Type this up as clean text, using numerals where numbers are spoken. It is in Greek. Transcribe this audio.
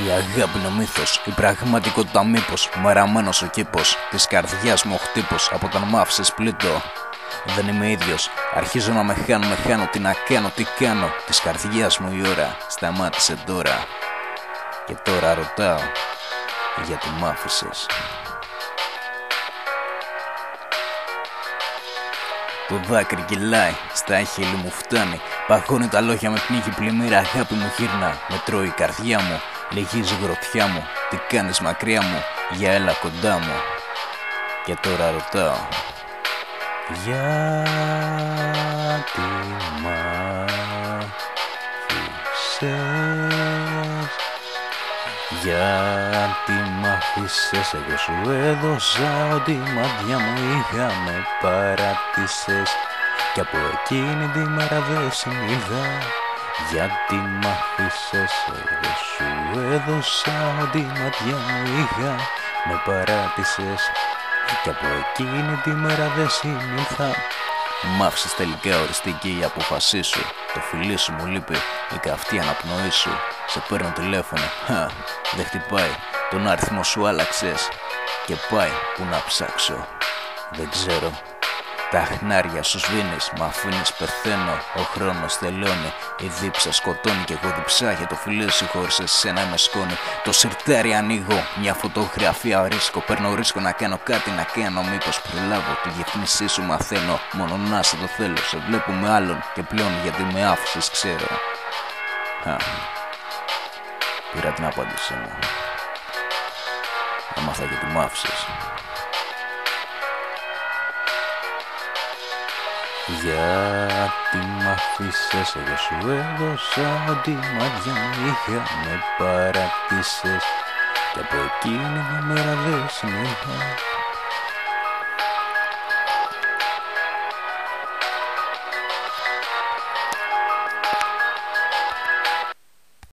Η αγάπη είναι ο μύθος, η πραγματικότητα μήπως, μαραμένος ο κήπος της καρδιάς μου ο χτύπος, από όταν μ' άφησες πλήττω. Δεν είμαι ίδιος, αρχίζω να με χάνω, τι να κάνω, τι κάνω. Της καρδιάς μου η ώρα σταμάτησε τώρα. Και τώρα ρωτάω, γιατί μ' άφησες. Το δάκρυ κυλάει, στα χείλη μου φτάνει. Παγώνει τα λόγια, με πνίγει πλημμύρα, αγάπη μου γύρνα. Με τρώει η καρδιά μου, λυγίζει γροθιά μου. Τι κάνεις μακριά μου, για έλα κοντά μου. Και τώρα ρωτάω, γιατί μ' άφησες. Γιατί μ' άφησες, εγώ σου έδωσα ό,τι μάτια μου είχα, με παράτησες. Κι από εκείνη τη μέρα δεν συνείδα. Γιατί μ' άφησες, εγώ σου έδωσα ό,τι μάτια μου είχα, με παράτησες. Κι από εκείνη τη μέρα δεν συνήθα. Μ' άφησες τελικά, οριστική η απόφασή σου. Το φιλί σου μου λείπει, η καυτή αναπνοή σου. Σε παίρνω τηλέφωνο, δεν χτυπάει. Τον αριθμό σου άλλαξες και πάει που να ψάξω. Δεν ξέρω. Τα χνάρια σου σβήνεις, μ' αφήνεις πεθαίνω. Ο χρόνος τελειώνει, η δίψα σκοτώνει. Κι εγώ διψά για το φιλί σου, χωρίς εσένα με σκόνη. Το σιρτάρι ανοίγω, μια φωτογραφία ρίσκω. Παίρνω ρίσκο να κάνω κάτι, να κάνω. Μήπως προλάβω τη διευθύνσή σου, μαθαίνω. Μόνο να σε το θέλω, σε βλέπω με άλλον. Και πλέον γιατί με άφησες ξέρω. Πήρα την απάντησή μου. Έμαθα γιατί μ' άφησες. Γιατί μ' αφήσες, εγώ σου έδωσα ό,τι μάτια μου είχα, με παράτησες. Κι από εκείνη τη μέρα δεν συνήθα.